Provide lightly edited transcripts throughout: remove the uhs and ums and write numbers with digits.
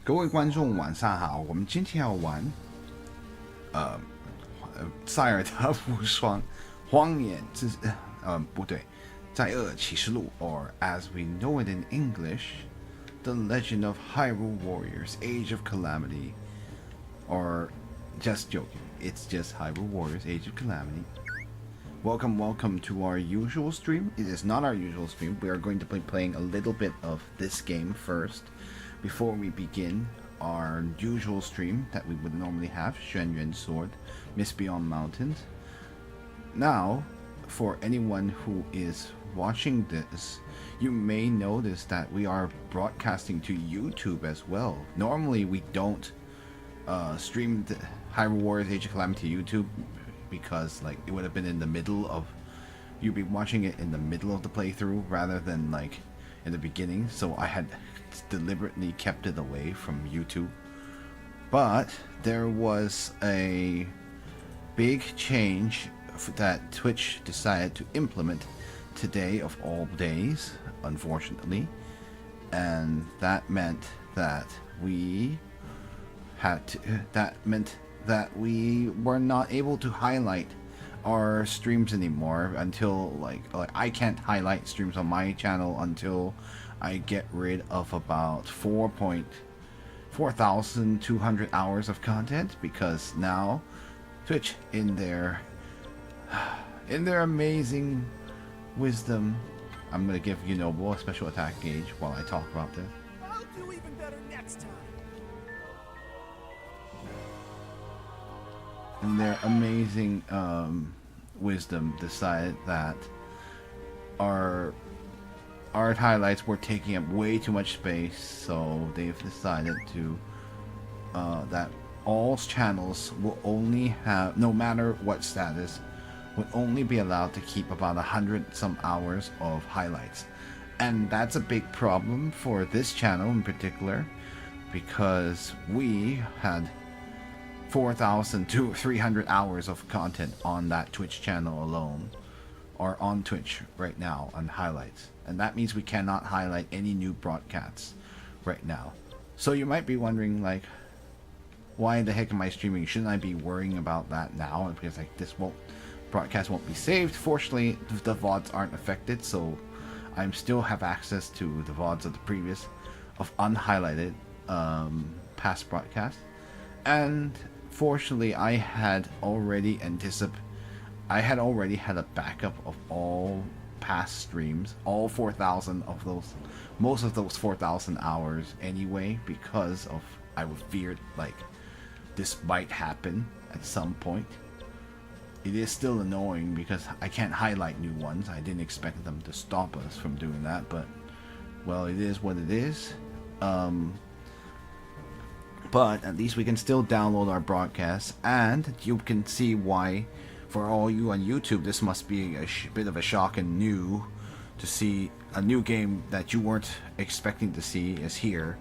各位观众晚上好，我们今天要玩塞尔达无双荒野之不对，在恶启示录 or as we know it in English, The Legend of Hyrule Warriors, Age of Calamity, or just joking, it's just Hyrule Warriors, Age of Calamity. Welcome to our usual stream. It is not our usual stream. We are going to be playing a little bit of this game first before we begin our usual stream that we would normally have, Xuan Yuan Sword, Mist Beyond Mountains. Now, for anyone who is watching this, you may notice that we are broadcasting to YouTube as well. Normally we don't stream the Hyrule Warriors Age of Calamity to YouTube because like it would have been in the middle of, you'd be watching it in the middle of the playthrough rather than like in the beginning, so I had deliberately kept it away from YouTube. But there was a big change that Twitch decided to implement today of all days, unfortunately, and that meant that we were not able to highlight our streams anymore until like I can't highlight streams on my channel until I get rid of about 4,200 hours of content, because now Twitch in their amazing wisdom, I'm gonna give Yunobo a special attack gauge while I talk about this. I'll do even better next time. In their amazing wisdom, decided that our highlights were taking up way too much space, so they've decided to that all channels will only have, no matter what status, would only be allowed to keep about 100 some hours of highlights. And that's a big problem for this channel in particular, because we had 4,300 hours of content on that Twitch channel alone, or on Twitch right now on highlights, and that means we cannot highlight any new broadcasts right now. So you might be wondering, like, why the heck am I streaming? Shouldn't I be worrying about that now? Because like this broadcast won't be saved. Fortunately, the VODs aren't affected, so I still have access to the VODs of the previous, of unhighlighted past broadcasts. And fortunately, I had already had a backup of all past streams, all 4,000 of those, most of those 4,000 hours anyway, because of I would feared like this might happen at some point. It is still annoying because I can't highlight new ones. I didn't expect them to stop us from doing that, but well, it is what it is. But at least we can still download our broadcasts, and you can see why, for all you on YouTube, this must be a bit of a shock and new to see a new game that you weren't expecting to see is here.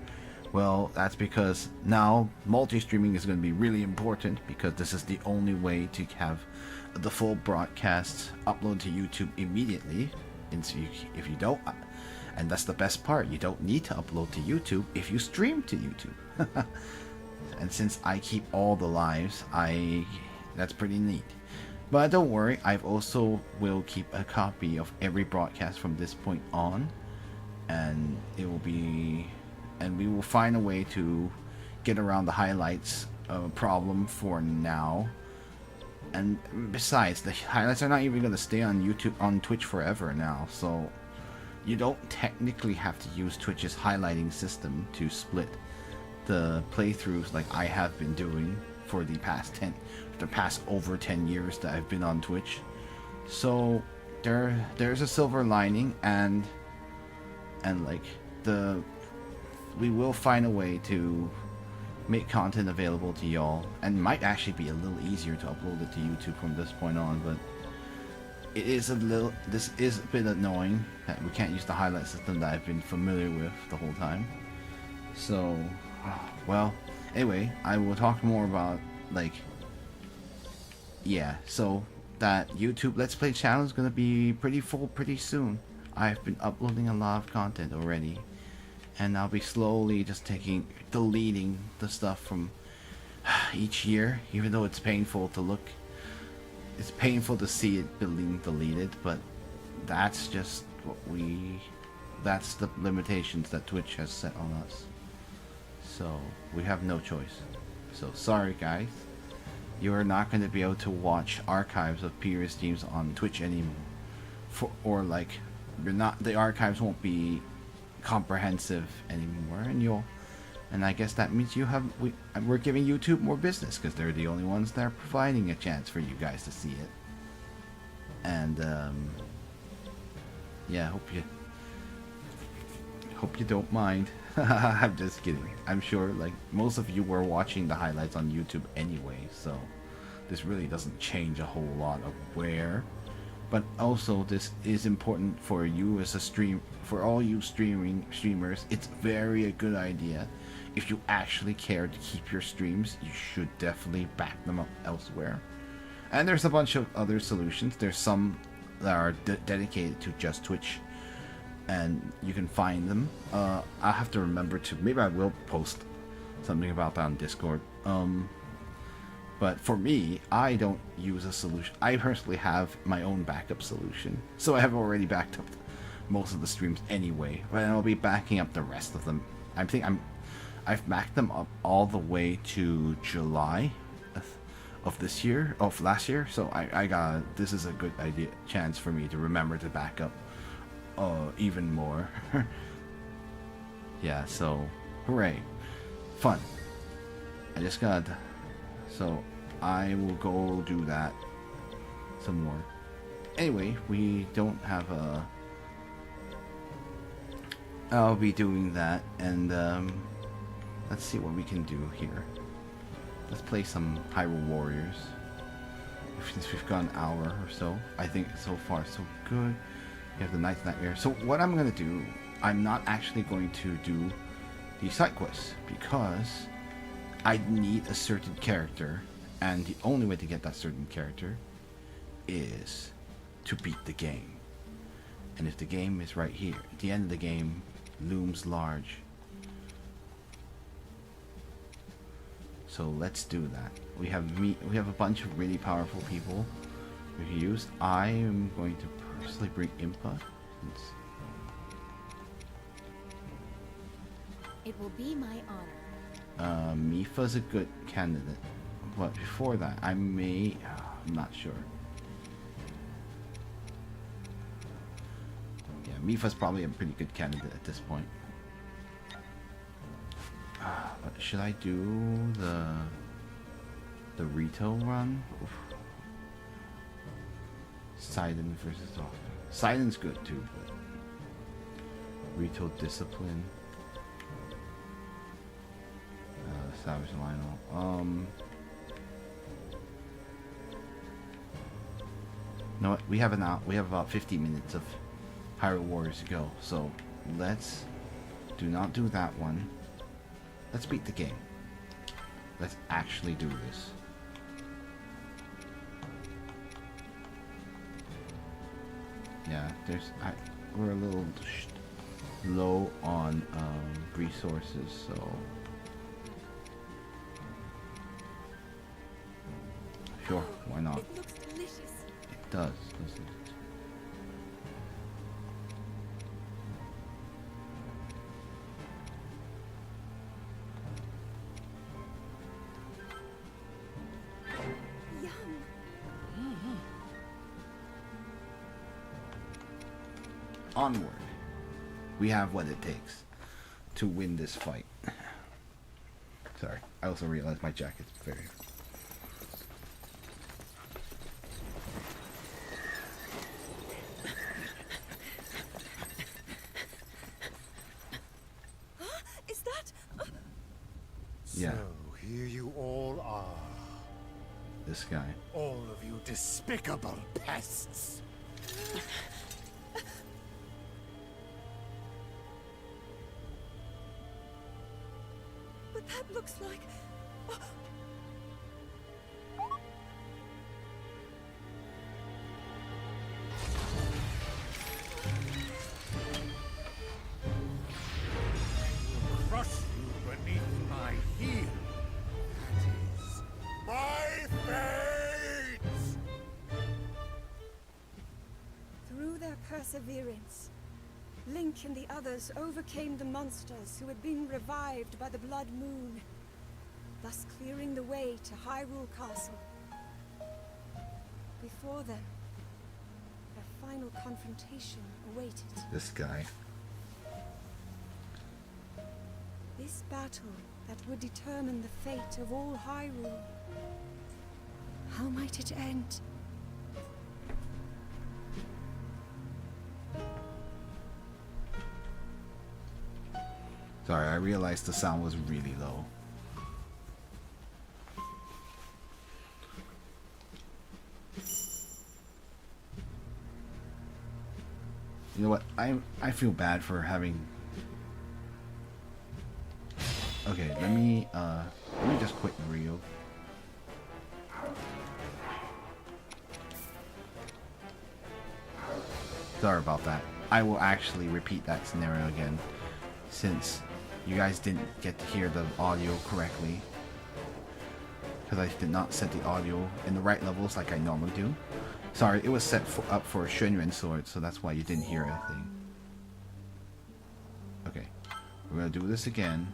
Well, that's because now multi-streaming is going to be really important, because this is the only way to have the full broadcasts upload to YouTube immediately. And so if you don't, and that's the best part, you don't need to upload to YouTube if you stream to YouTube. And since I keep all the lives, that's pretty neat. But don't worry, I've also will keep a copy of every broadcast from this point on, and it will be, and we will find a way to get around the highlights problem for now. And besides, the highlights are not even going to stay on YouTube, on Twitch forever now, so you don't technically have to use Twitch's highlighting system to split the playthroughs like I have been doing for the past over 10 years that I've been on Twitch. So there's a silver lining, and like we will find a way to make content available to y'all, and might actually be a little easier to upload it to YouTube from this point on. But it is this is a bit annoying that we can't use the highlight system that I've been familiar with the whole time. So well, anyway, I will talk more about like, yeah, so that YouTube Let's Play channel is going to be pretty full pretty soon. I've been uploading a lot of content already, and I'll be slowly just deleting the stuff from each year, even though it's painful to look. It's painful to see it being deleted, but that's just that's the limitations that Twitch has set on us. So we have no choice. So sorry guys, you're not going to be able to watch archives of previous streams on Twitch anymore. The archives won't be comprehensive anymore, and I guess that means we're giving YouTube more business because they're the only ones that are providing a chance for you guys to see it. And yeah, hope you don't mind. I'm just kidding. I'm sure like most of you were watching the highlights on YouTube anyway, so this really doesn't change a whole lot of where. But also, this is important for you as for all you streamers. It's very a good idea. If you actually care to keep your streams, you should definitely back them up elsewhere. And there's a bunch of other solutions. There's some that are dedicated to just Twitch, and you can find them. I'll have to remember to. Maybe I will post something about that on Discord. But for me, I don't use a solution. I personally have my own backup solution. So I have already backed up most of the streams anyway. But I'll be backing up the rest of them. I've backed them up all the way to July of last year. So this is a good chance for me to remember to back up even more. Yeah, so hooray. Fun. So I will go do that some more. Anyway, we don't have I'll be doing that, and let's see what we can do here. Let's play some Hyrule Warriors. Since we've got an hour or so, I think so far so good. We have the Night's Nightmare. So what I'm gonna do, I'm not actually going to do the side quests because I need a certain character, and the only way to get that certain character is to beat the game. And if the game is right here, at the end of the game looms large. So let's do that. We have a bunch of really powerful people we can use. I am going to personally bring Impa. It will be my honor. Mifa's a good candidate, but before that, I'm not sure. Yeah, Mifa's probably a pretty good candidate at this point. But should I do the Rito run? Oof. Sidon versus Sidon's good too, but Rito Discipline. Savage Lionel. No, what? We have about 50 minutes of Hyrule Warriors to go. So let's not do that one. Let's beat the game. Let's actually do this. Yeah, we're a little low on resources, so. Sure, why not? It looks delicious. It does, doesn't it? Yum. Onward. We have what it takes to win this fight. Sorry, I also realized my jacket's very... Yeah. So here you all are. This guy. All of you despicable pests. But that looks like... perseverance. Link and the others overcame the monsters who had been revived by the Blood Moon, thus clearing the way to Hyrule Castle. Before them, their final confrontation awaited. This guy. This battle that would determine the fate of all Hyrule. How might it end? Sorry, I realized the sound was really low. You know what? I feel bad for having. Okay, let me just quit Rio. Sorry about that. I will actually repeat that scenario again, since you guys didn't get to hear the audio correctly, because I did not set the audio in the right levels like I normally do. Sorry, it was set up for a Shunyuan sword, so that's why you didn't hear anything. Okay, we're gonna do this again.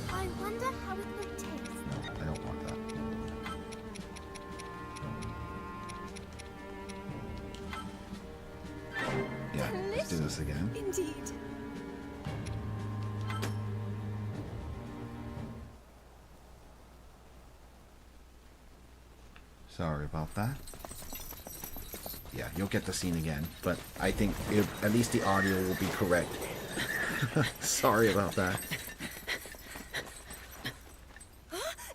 I wonder how it would taste. No, I don't want that. Yeah, let's do this again. Indeed. Sorry about that. Yeah, you'll get the scene again, but I think at least the audio will be correct. Sorry about that.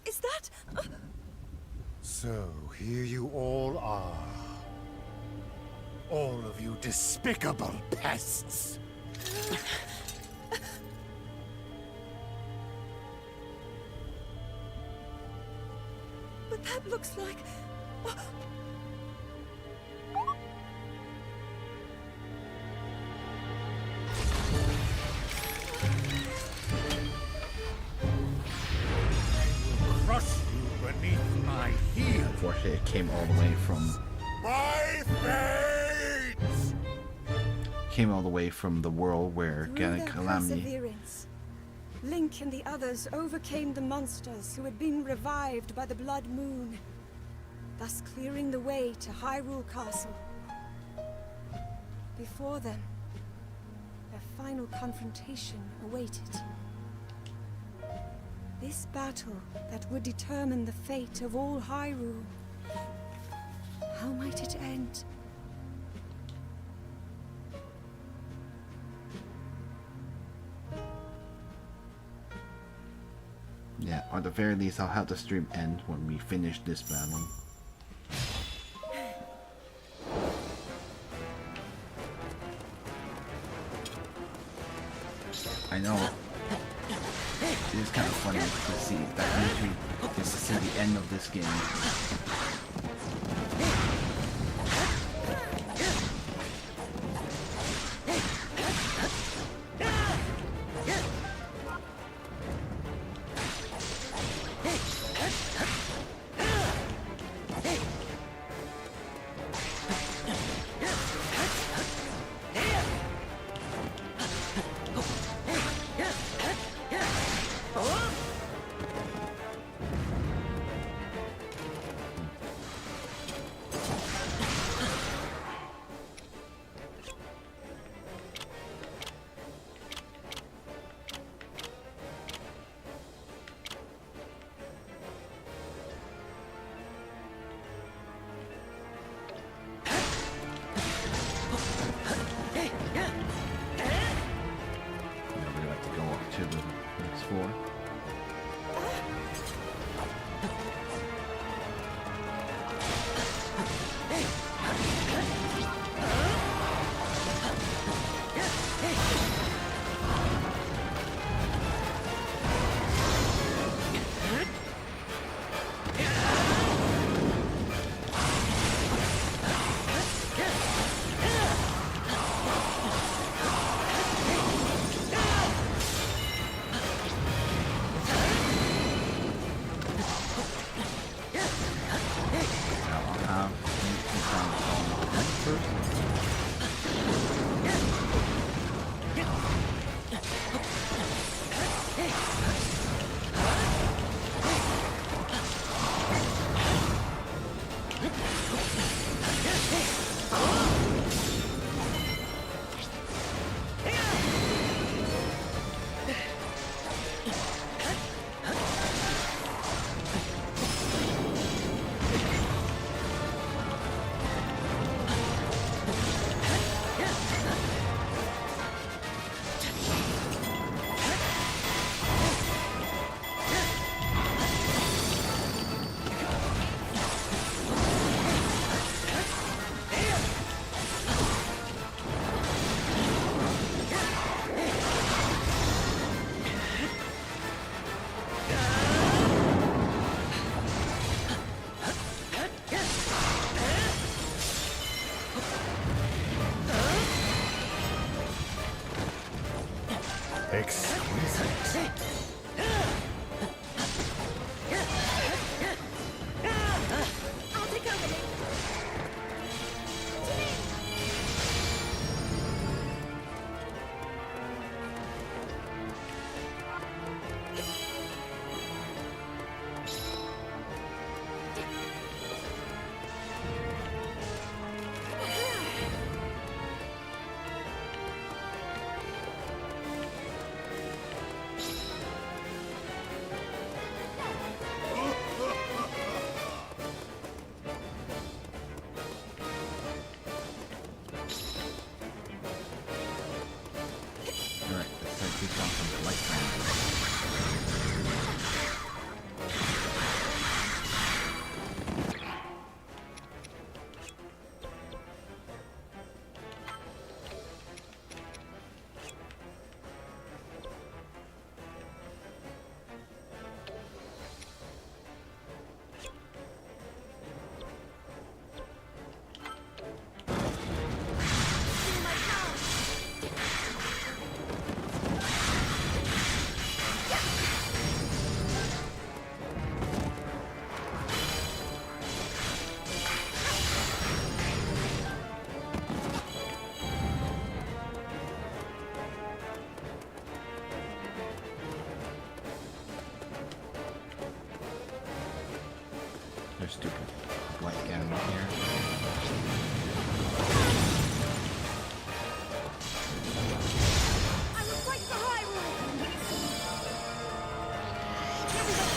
Is that... So here you all are. All of you despicable pests. But that looks like... Crush you beneath my heel. Unfortunately, it came all the way from My fate! the world where Through getting their Calamity. perseverance, Link and the others overcame the monsters who had been revived by the Blood Moon, thus clearing the way to Hyrule Castle. Before them, their final confrontation awaited. This battle that would determine the fate of all Hyrule. How might it end? Yeah, or at the very least, I'll have the stream end when we finish this battle. I know it is kind of funny to see that entry is to see the end of this game. Exquisite. I'll take over, Link. Alright, let's start taking off some light triangles. There's stupid white animal here. I will fight for Hyrule! Here we go.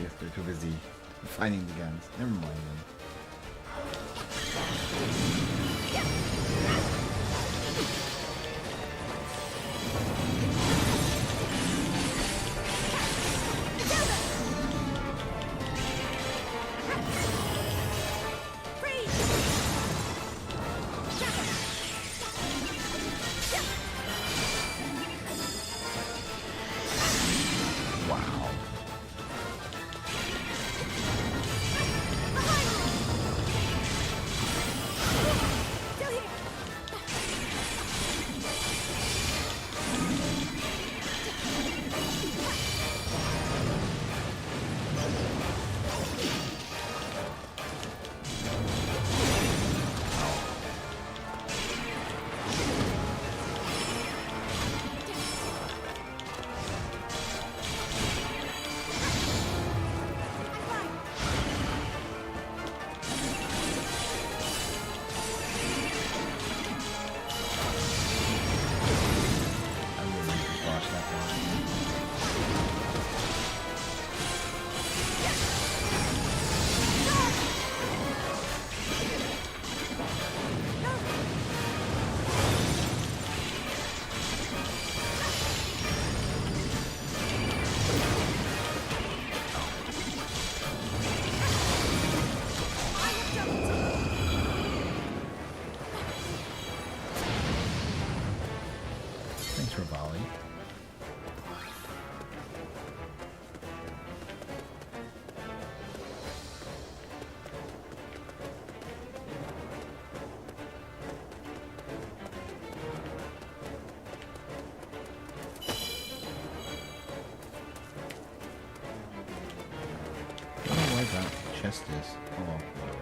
Yes, they're too busy fighting the guns. Never mind them. Wow. Thanks for volley. I don't know where that chest is. Oh well, whatever.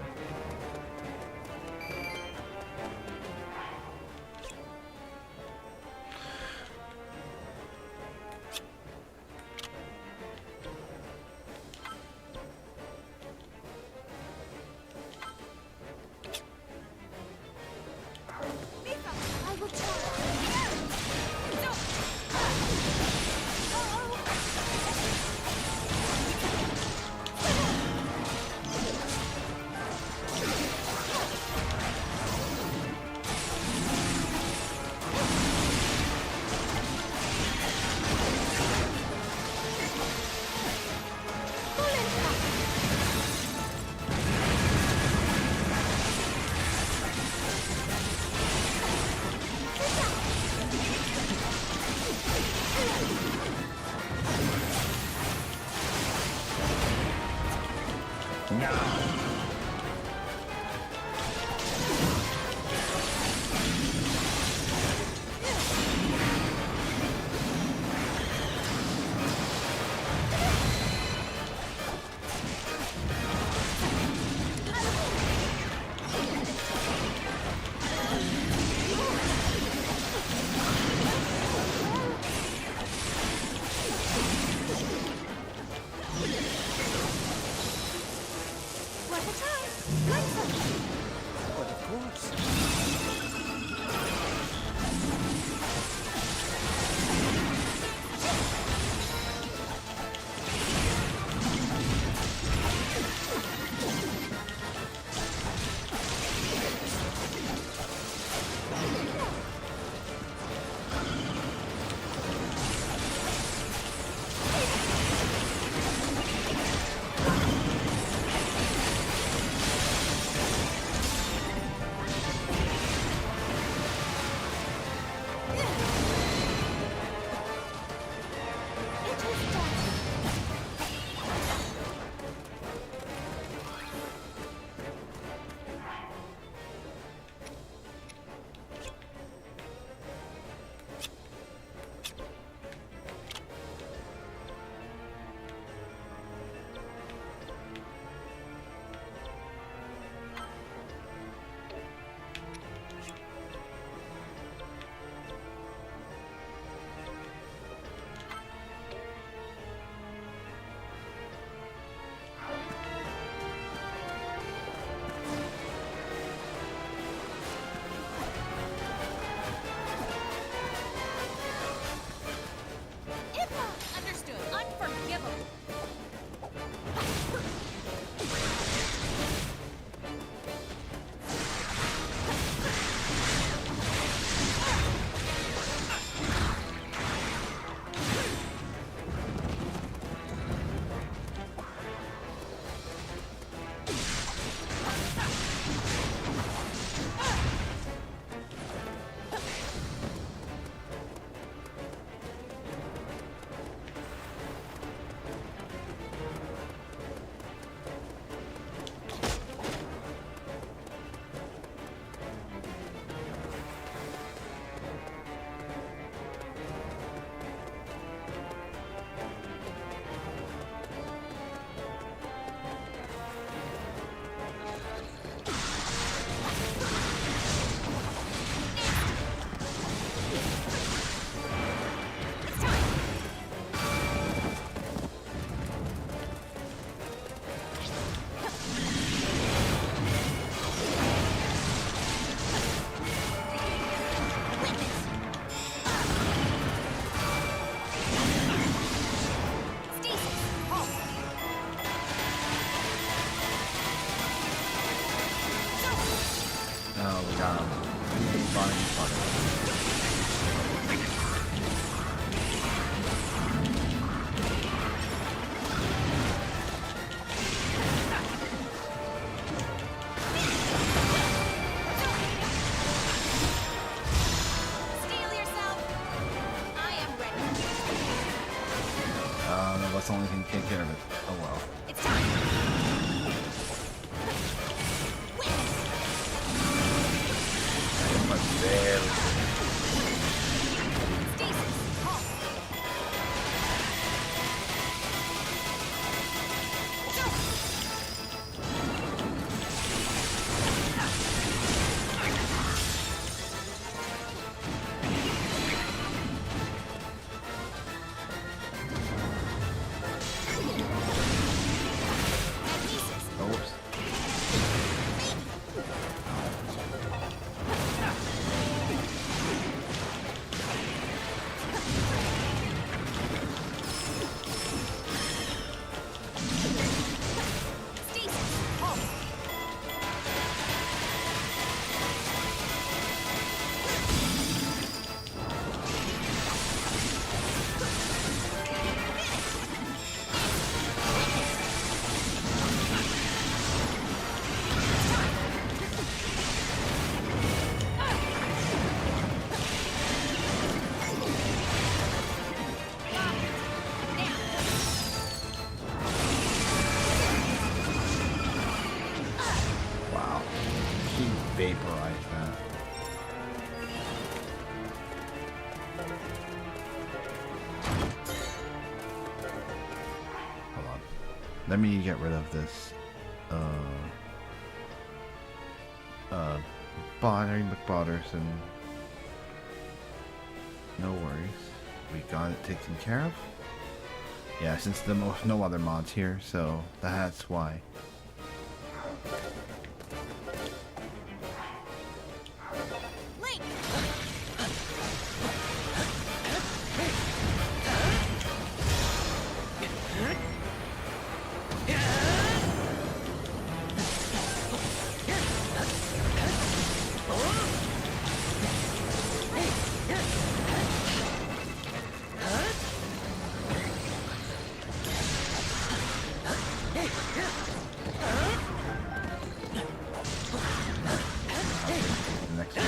Worth a try. Like some. But of course. It is done. Understood. Unforgivable. Oh, we got him. Steel yourself. I am ready. That's the only thing that can take care of it. Oh well. It's time. But very Stasis. Halt. vaporize that. Hold on. Let me get rid of this. Bothering McBotterson. No worries. We got it taken care of. Yeah, since no other mods here, so that's why. Link! The next one.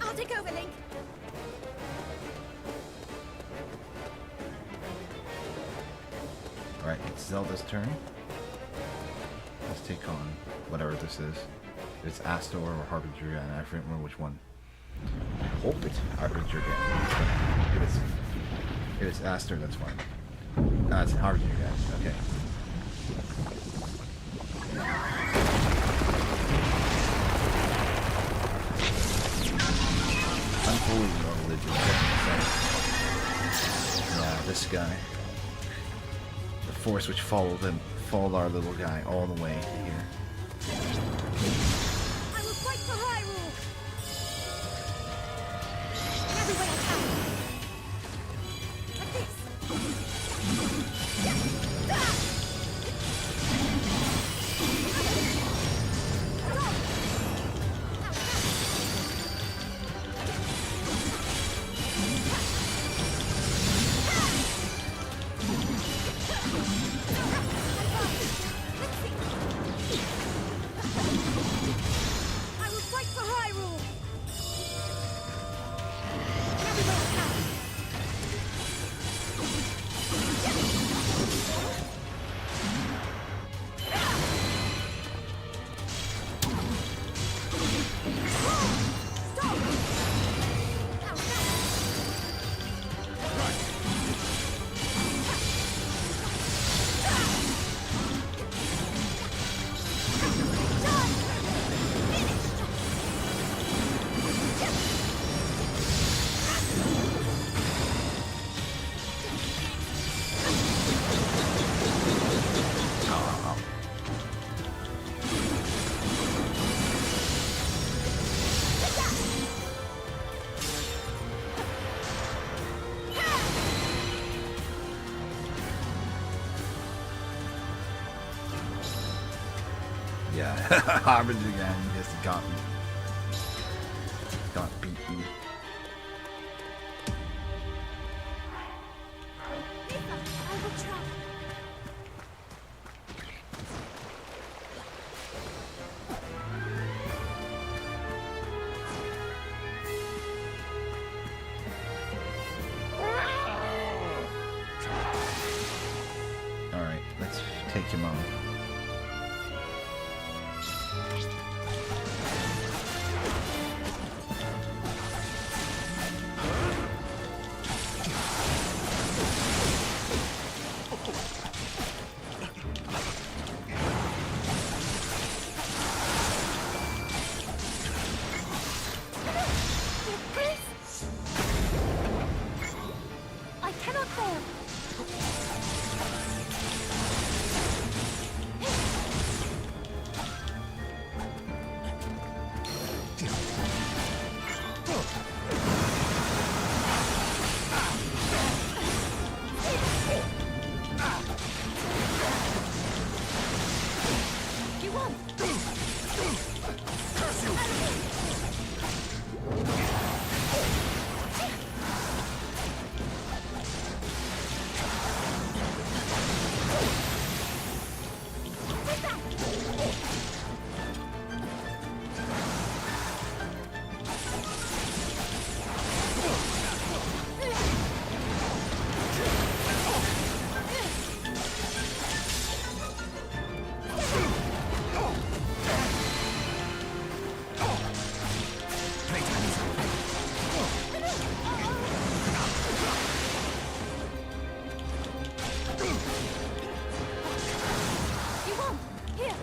I'll take over, Link. Alright, it's Zelda's turn. Let's take on whatever this is. It's Astor or Harbinger again. I forget which one. I hope it's Harbinger again. If it's Astor, that's fine. No, it's Harbinger again. Okay. Unholy religion. Yeah, this guy. The force which followed our little guy all the way here. I will fight for Hyrule! In every way I can! Like this! Harbinger again just got beaten. I will try. Alright, let's take him on. I cannot fail. You won. You won. Here.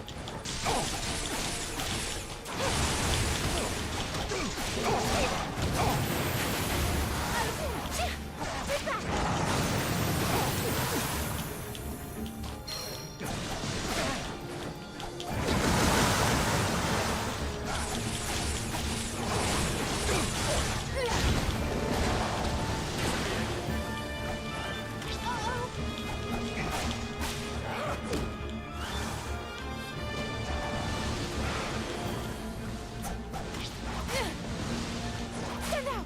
Stand out.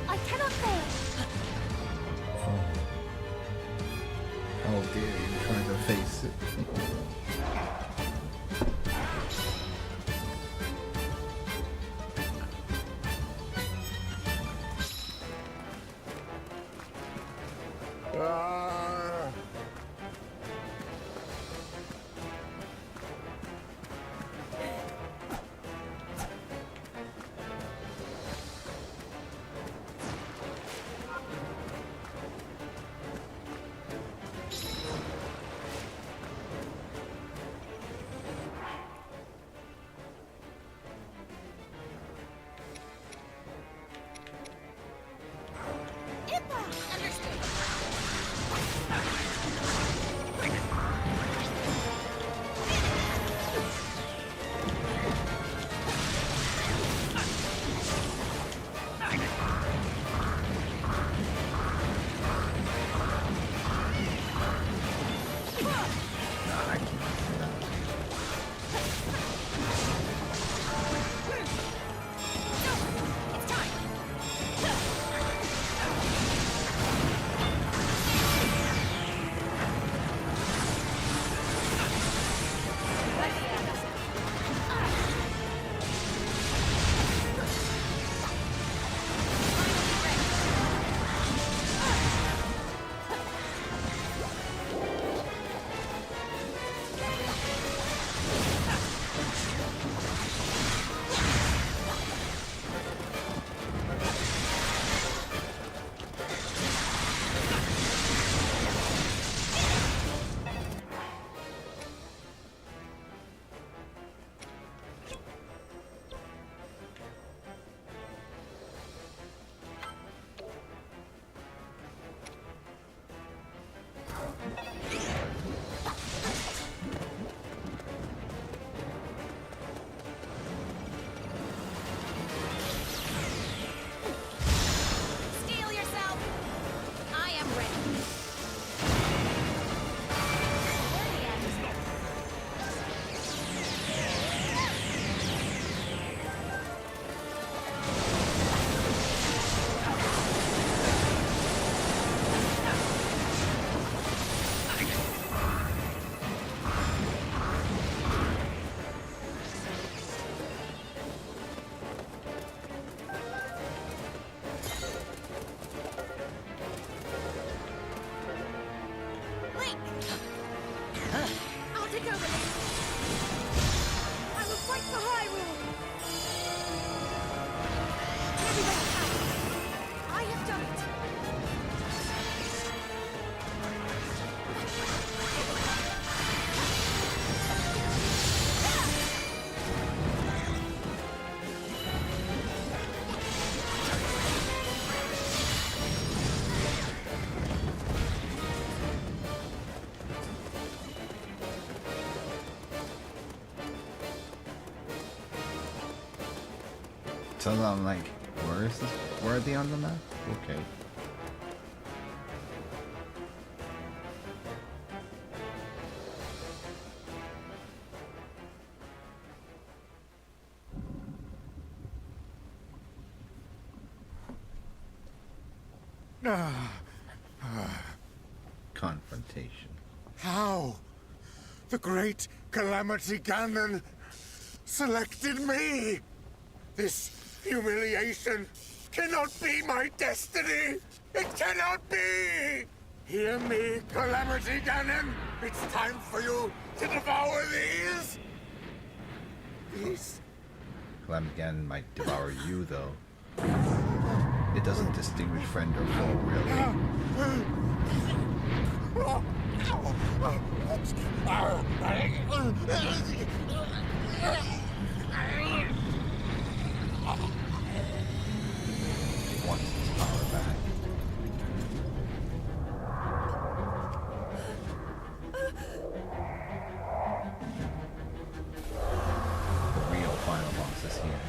I cannot fail. Oh dear, you're trying to face it. So I'm like, where is this? Where are they on the map? Okay. Confrontation. How? The great Calamity Ganon selected me! This humiliation cannot be my destiny! It cannot be! Hear me, Calamity Ganon! It's time for you to devour these! These... Calamity Ganon might devour you, though. It doesn't distinguish friend or foe, really. He wants his power back. The real final boss is here.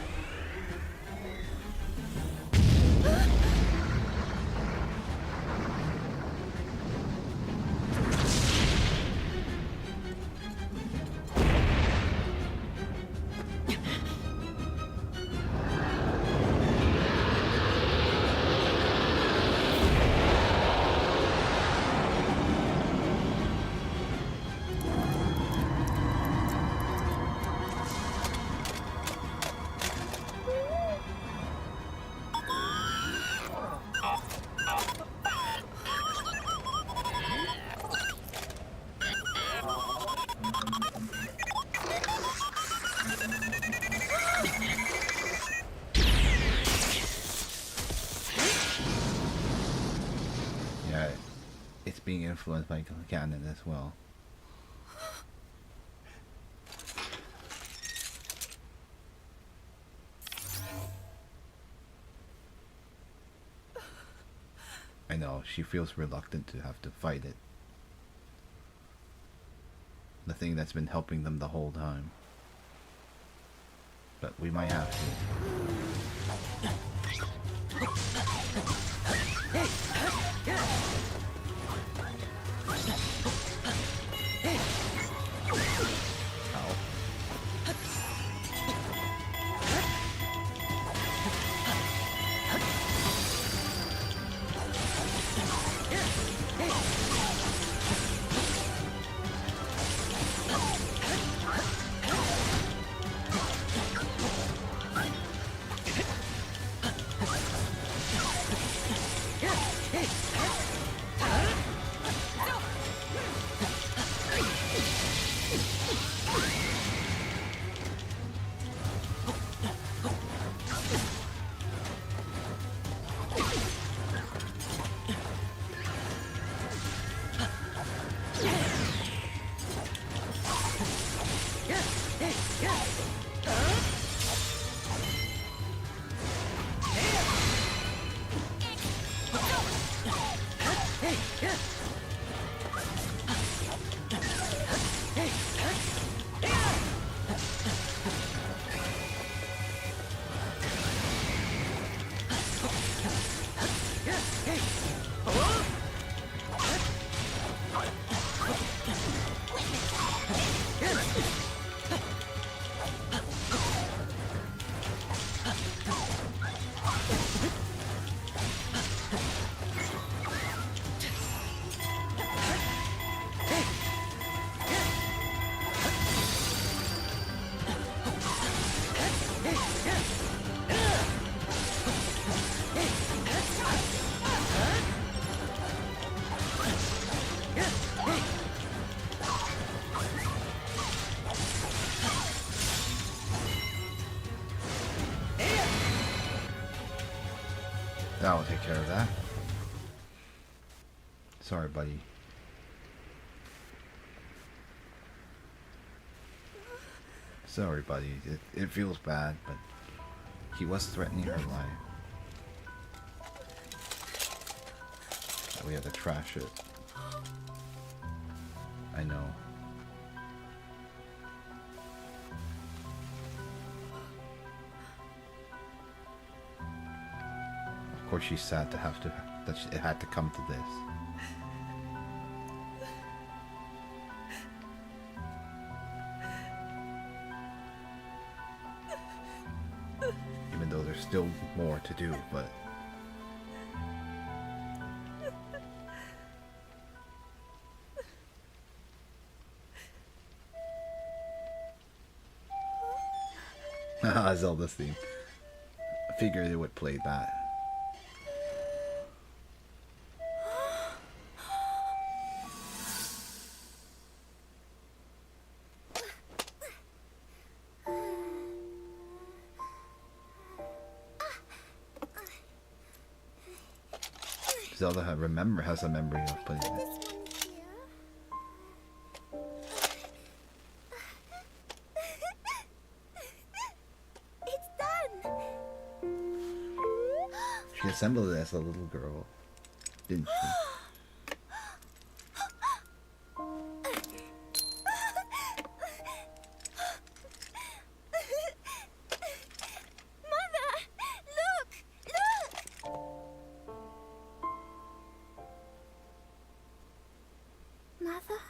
It's being influenced by Ganon as well. I know, she feels reluctant to have to fight it. The thing that's been helping them the whole time. But we might have to. That will take care of that. Sorry, buddy. Sorry, buddy. It feels bad, but he was threatening her life. We have to trash it. I know. Of course, she's sad to have to that it had to come to this. Even though there's still more to do, but Zelda's theme. I figured they would play that. Zelda has a memory of putting it. This one's here. It's done. She assembled it as a little girl, didn't she? Mother, look! Mother?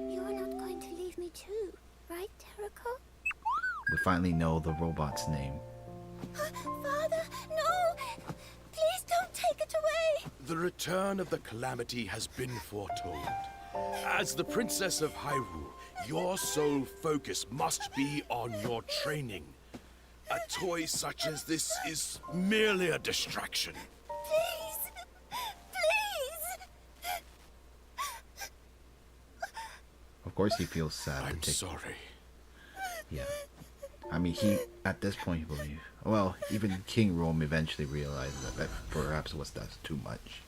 You're not going to leave me too, right, Terraco? We finally know the robot's name. Father, no! Please don't take it away! The return of the Calamity has been foretold. As the Princess of Hyrule, your sole focus must be on your training. A toy such as this is merely a distraction. Please! Please! Of course, he feels sad I'm to take. sorry. Yeah. I mean, he at this point, he believe. Well, even King Rome eventually realized that perhaps that's too much.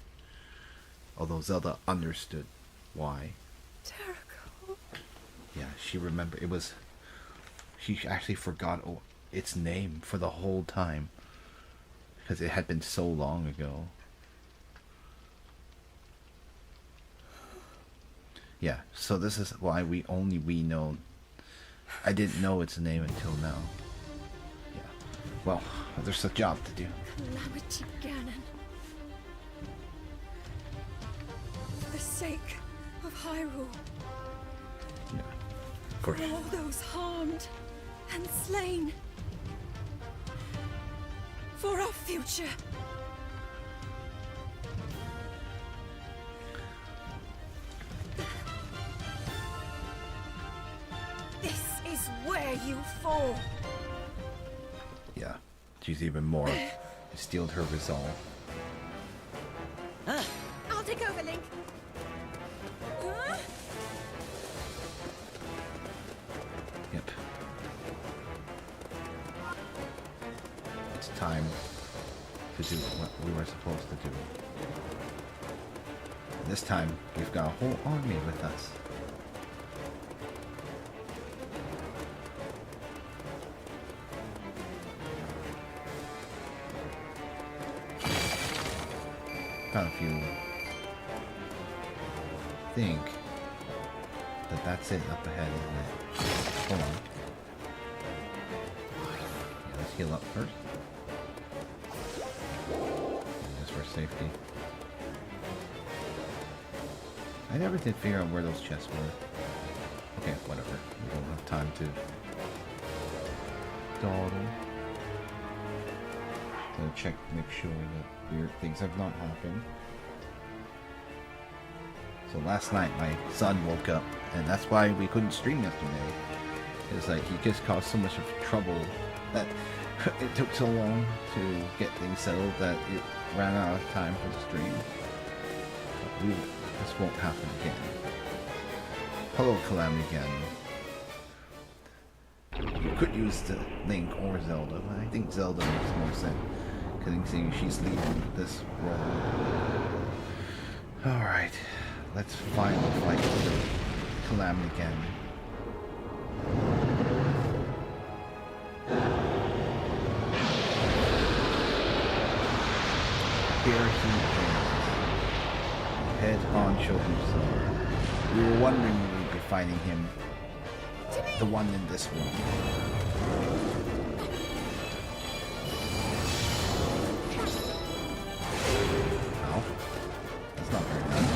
Although Zelda understood why. Terrible. Yeah, she remembered. It was. She actually forgot its name for the whole time. Because it had been so long ago. Yeah, so this is why we know. I didn't know its name until now. Yeah. Well, there's a job to do. Calamity Ganon. For the sake of Hyrule. Yeah. Of course. For all those harmed and slain. For our future. This is where you fall. Yeah. She's even more instilled her resolve. I'll take over, Link. Yep. It's time to do what we were supposed to do. And this time, we've got a whole army with us. Got a few. Think that's it up ahead, isn't it? Hold on. Yeah, let's heal up first. Just for safety. I never did figure out where those chests were. Okay, whatever. We don't have time to dawdle. Gonna check, make sure that weird things have not happened. So last night my son woke up, and that's why we couldn't stream yesterday. It's like he just caused so much of trouble that it took so long to get things settled that it ran out of time for the stream. But this won't happen again. Hello, Calamity again. You could use the Link or Zelda, but I think Zelda makes more sense, considering she's leading this role. Alright, let's finally fight Calamity again. Here he is, head on non-children's zone. We were wondering when we'd be fighting him. The one in this one. Oh. That's not very nice.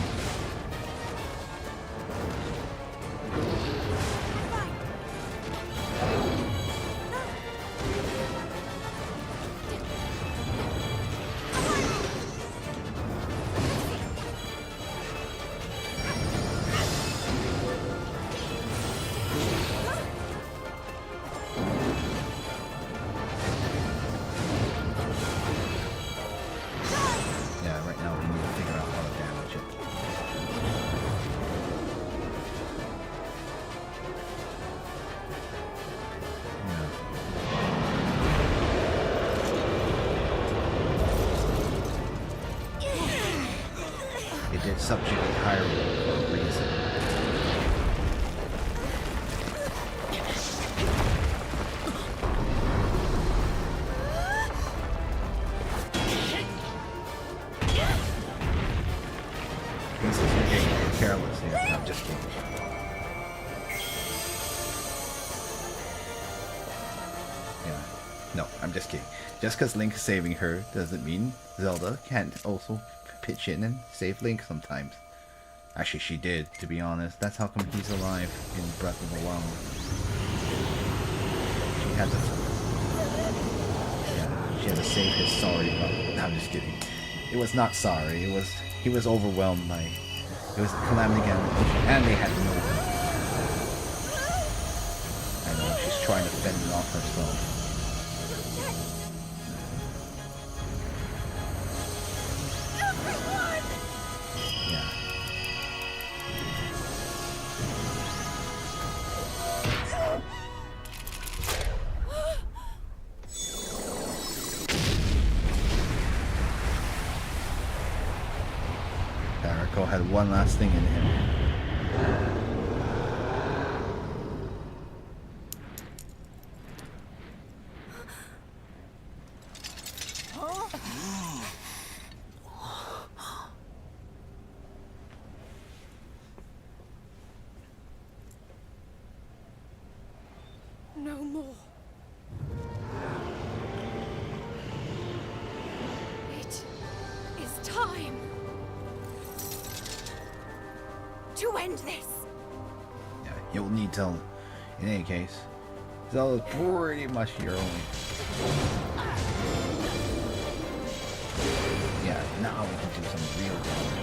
Did subjugate Hyrule for a reason. This is getting careless here. No, I'm just kidding. Yeah. No, I'm just kidding. Just because Link is saving her doesn't mean Zelda can't also pitch in and save Link sometimes. Actually, she did, to be honest. That's how come he's alive in Breath of the Wild. She had to save his sorry brother. No, I'm just kidding. It was not sorry. He was overwhelmed by it was Calamity and they had no one. I know she's trying to fend it off herself. Had one last thing in him. No more. It is time to end this. Yeah, you'll need to. In any case, Zelda's pretty much your only. Yeah, now we can do some real damage.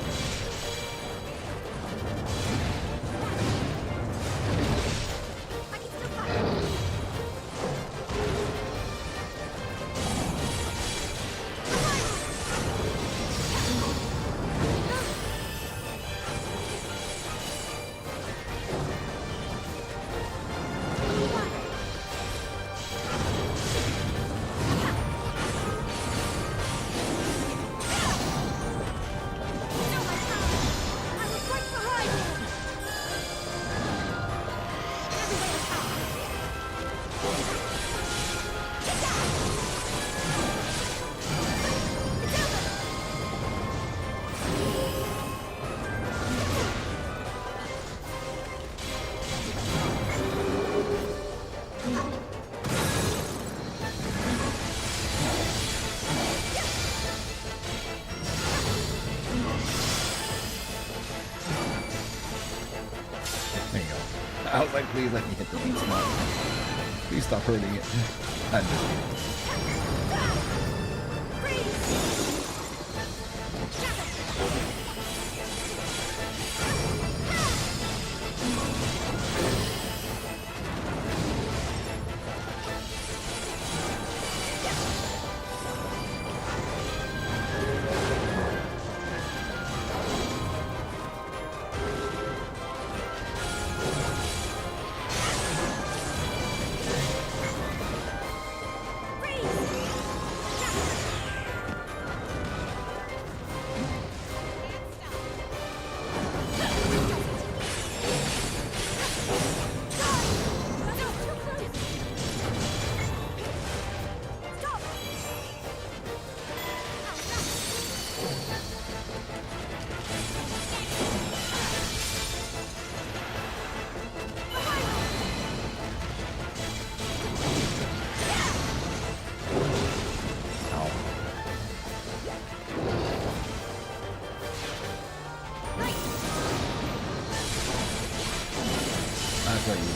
I was like, please let me hit the beat spot. Please stop hurting it. I'm just kidding. That's what you.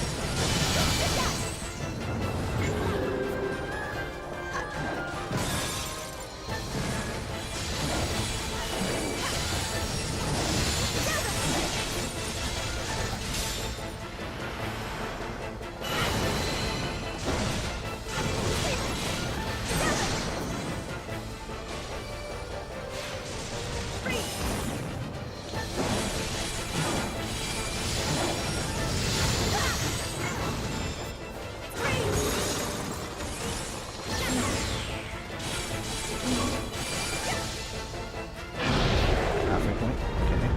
Halfway point. Okay.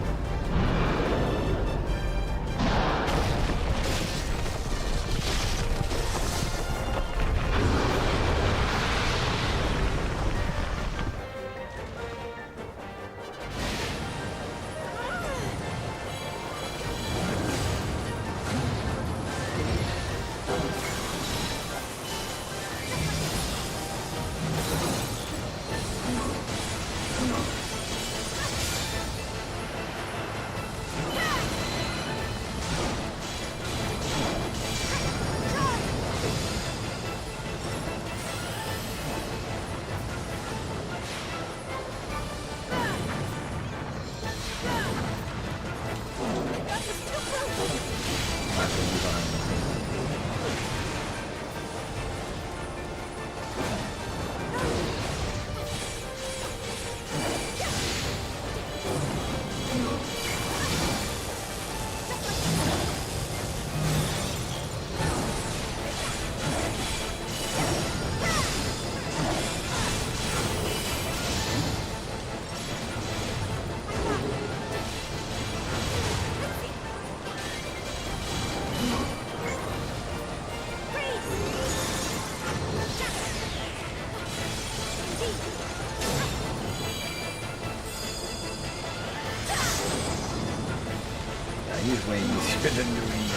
He's way easier than doing it.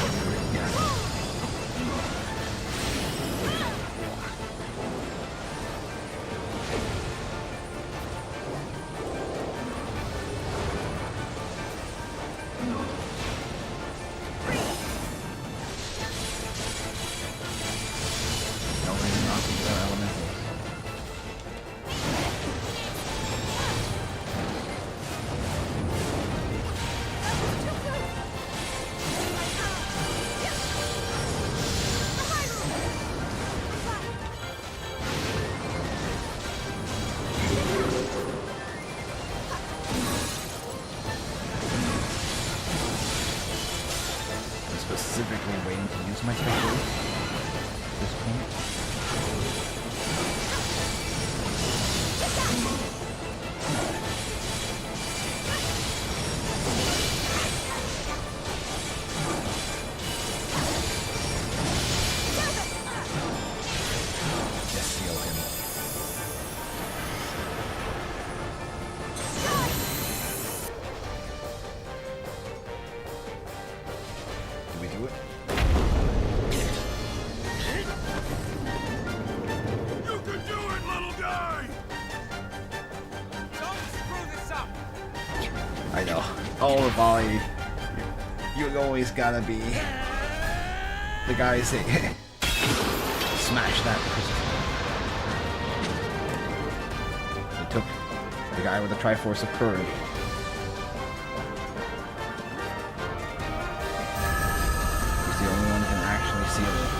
Yeah. Don't really knock into that elemental. I'm specifically waiting to use my special at this point. Just seal him. Did we do it? You can do it, little guy! Don't screw this up! I know. All the volley. You always gotta be the guy who say smash that. They took the guy with the Triforce of Courage. He's the only one who can actually seal it.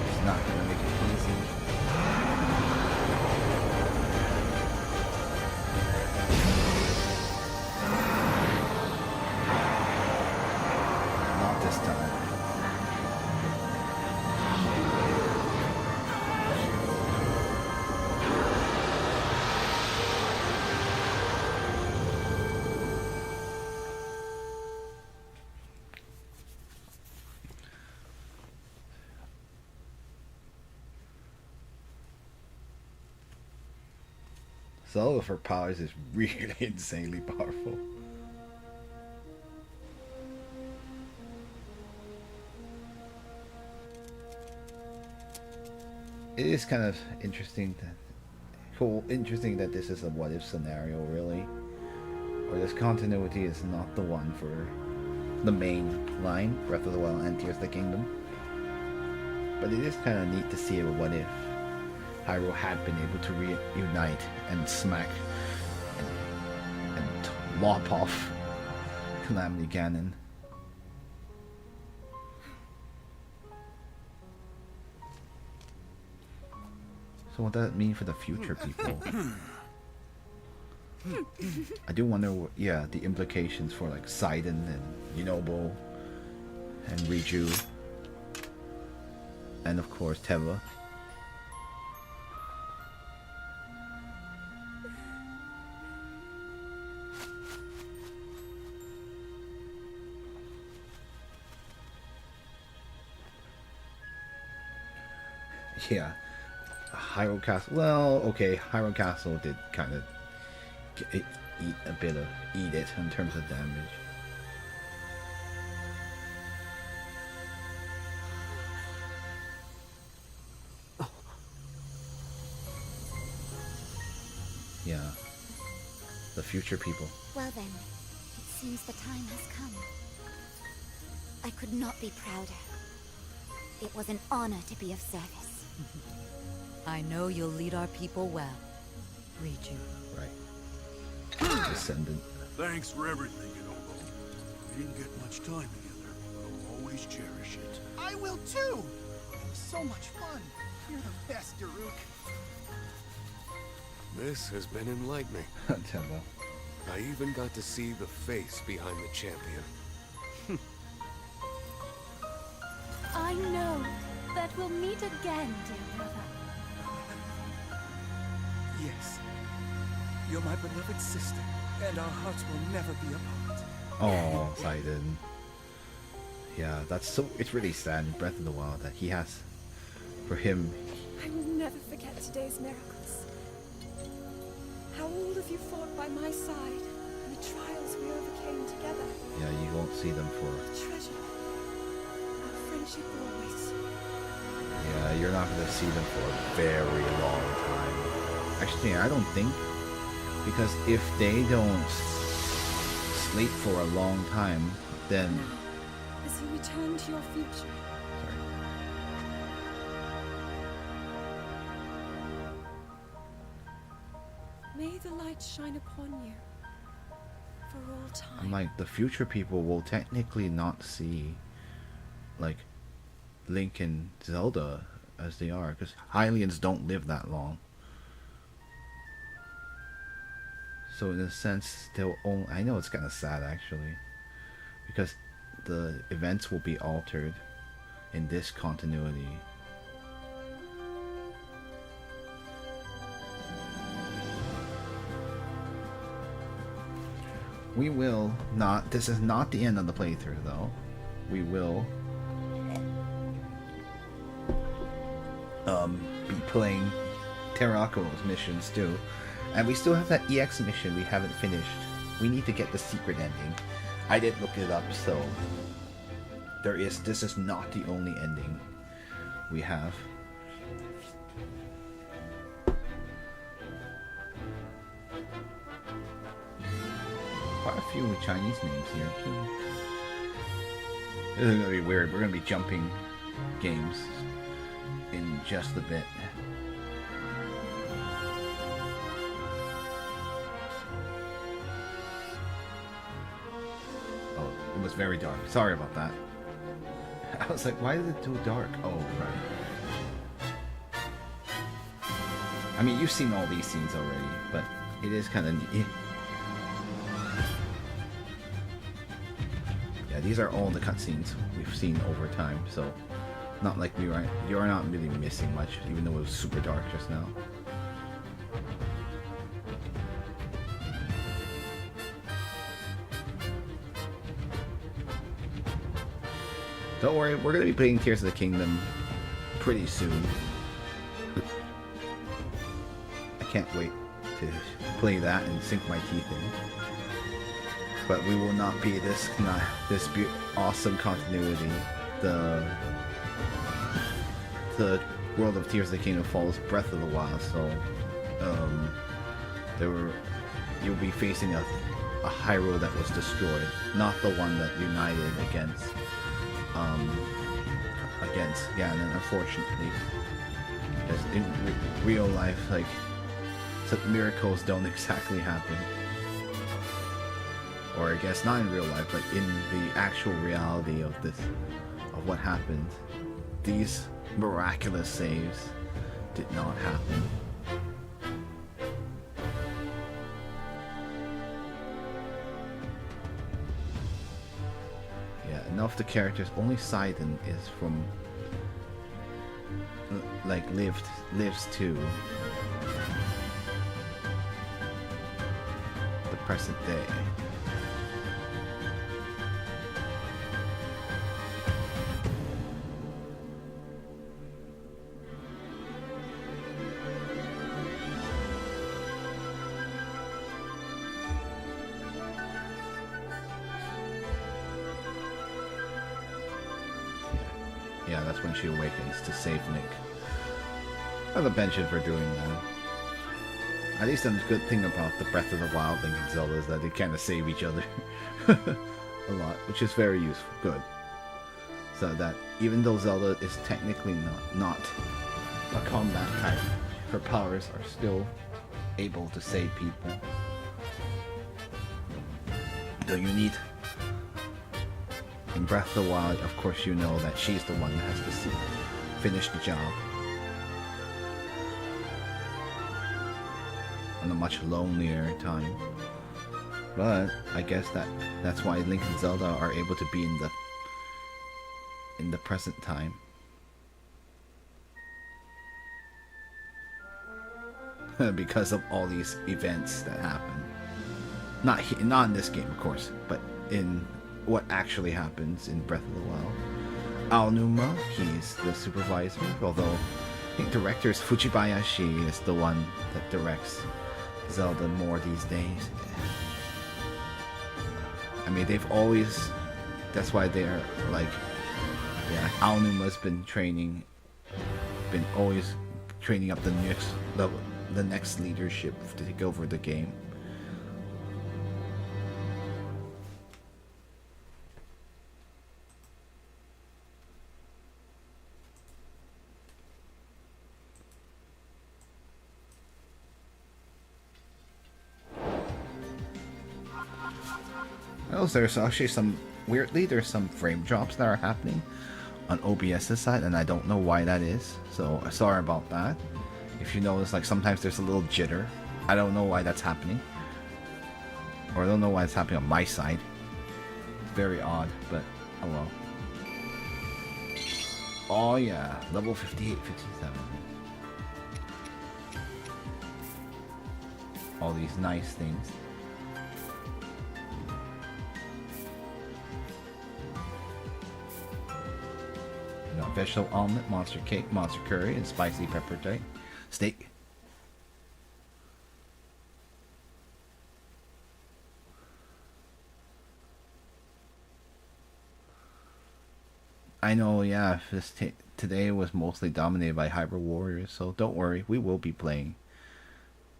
He's not gonna make it easy. Not this time. Some of her powers is really insanely powerful. It is kind of interesting that interesting that this is a what if scenario, really. or this continuity is not the one for the main line, Breath of the Wild and Tears of the Kingdom. But it is kind of neat to see what if Hyrule had been able to reunite and smack and lop off Calamity Ganon. So what does it mean for the future people? I do wonder, yeah, the implications for like Sidon and Yunobo and Riju, and of course Teva. Yeah, Hyrule Castle. Well, okay, Hyrule Castle did kind of eat it in terms of damage. Yeah, the future people. Well then, it seems the time has come. I could not be prouder. It was an honor to be of service. I know you'll lead our people well, Riju. Right. Descendant. Thanks for everything, Yunobo. We didn't get much time together, but I'll always cherish it. I will too! It was so much fun. You're the best, Daruk. This has been enlightening. Teva. I even got to see the face behind the champion. I know that we'll meet again, dear brother. Yes. You're my beloved sister, and our hearts will never be apart. Oh, Sidon. Yeah, it's really sad in Breath of the Wild that he has, for him. I will never forget today's miracles. How all of you fought by my side, and the trials we overcame together. Yeah, you won't see them for. Treasure. Our friendship always. Yeah, you're not gonna see them for a very long time. Actually, I don't think, because if they don't sleep for a long time, then. As you return to your future. Sorry. May the light shine upon you for all time. I'm like, the future people will technically not see, like, Link and Zelda as they are, because Hylians don't live that long. So in a sense, they'll only, I know it's kind of sad actually, because the events will be altered in this continuity. We will not, this is not the end of the playthrough though. We will be playing Terraco's missions too. And we still have that EX mission we haven't finished. We need to get the secret ending. I did look it up, so this is not the only ending we have. Quite a few Chinese names here too. This is gonna be weird. We're gonna be jumping games in just a bit. Oh, it was very dark. Sorry about that. I was like, why is it too dark? Oh, right. I mean, you've seen all these scenes already, but it is kind of neat. Yeah, these are all the cutscenes we've seen over time, so not like you're not really missing much, even though it was super dark just now. Don't worry, we're going to be playing Tears of the Kingdom pretty soon. I can't wait to play that and sink my teeth in. But we will not be this awesome continuity. The World of Tears of the Kingdom follows Breath of the Wild, so you'll be facing a a Hyrule that was destroyed, not the one that united against Ganon, unfortunately. Because in real life, like, such miracles don't exactly happen. Or I guess not in real life, but in the actual reality of what happened, these miraculous saves did not happen. Yeah, and of the characters, only Sidon is from like lives to the present day. Yeah, that's when she awakens to save Link. Other benches for doing that. At least the good thing about the Breath of the Wild Link and Zelda is that they kind of save each other a lot, which is very useful. Good. So that even though Zelda is technically not a combat type, her powers are still able to save people. Though you need... In Breath of the Wild, of course you know that she's the one that has to finish the job. On a much lonelier time. But I guess that's why Link and Zelda are able to be in the present time. Because of all these events that happen. Not in this game, of course, but in what actually happens in Breath of the Wild. Aonuma, he's the supervisor, although I think director is Fujibayashi is the one that directs Zelda more these days. I mean, they've always... That's why they're like... Yeah, Aonuma's been always training up the next level, the next leadership to take over the game. There's actually there's some frame drops that are happening on OBS's side, and I don't know why that is, so sorry about that. If you notice, like, sometimes there's a little jitter. I don't know why that's happening, or I don't know why it's happening on my side. It's very odd, but oh well. Oh yeah, level 58, 57. All these nice things. Vegetable omelet, monster cake, monster curry, and spicy pepper steak. I know, yeah, today was mostly dominated by Hyrule Warriors, so don't worry, we will be playing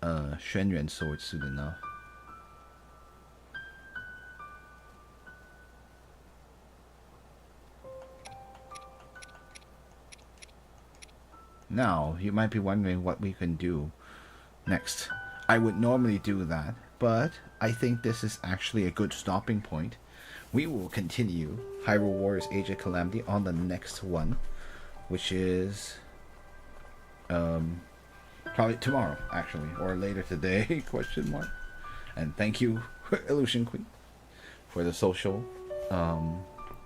Shenren Sword soon enough. Now, you might be wondering what we can do next. I would normally do that, but I think this is actually a good stopping point. We will continue Hyrule Warriors Age of Calamity on the next one, which is probably tomorrow, actually, or later today, question mark. And thank you, Illusion Queen, for the social.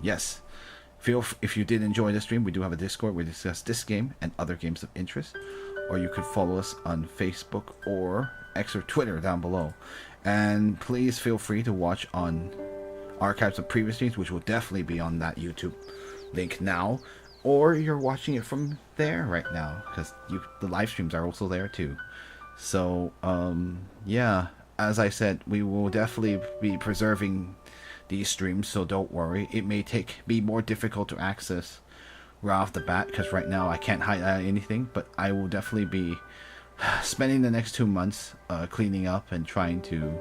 Yes. If you did enjoy the stream, we do have a Discord where we discuss this game and other games of interest. Or you could follow us on Facebook or X or Twitter down below. And please feel free to watch on archives of previous streams, which will definitely be on that YouTube link now. Or you're watching it from there right now, because the live streams are also there too. So, yeah, as I said, we will definitely be preserving these streams, so don't worry. It may be more difficult to access right off the bat, because right now I can't highlight anything, but I will definitely be spending the next 2 months cleaning up and trying to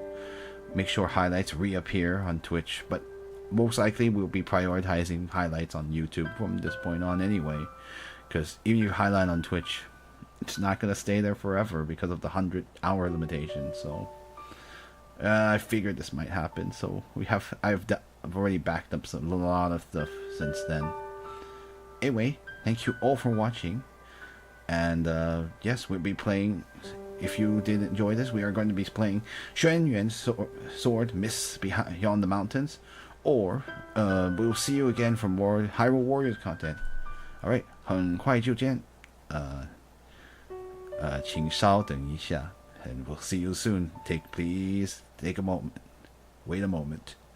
make sure highlights reappear on Twitch, but most likely we'll be prioritizing highlights on YouTube from this point on anyway, because even if you highlight on Twitch, it's not gonna stay there forever because of the 100-hour limitation. So I figured this might happen. So I've already backed up a lot of stuff since then. Anyway, thank you all for watching, and yes, we'll be playing. If you did enjoy this, we are going to be playing Xuan Yuan's Sword Mists Beyond the Mountains, or we'll see you again for more Hyrule Warriors content. Alright, 很快就见，请稍等一下，and we'll see you soon. Please take a moment. Wait a moment.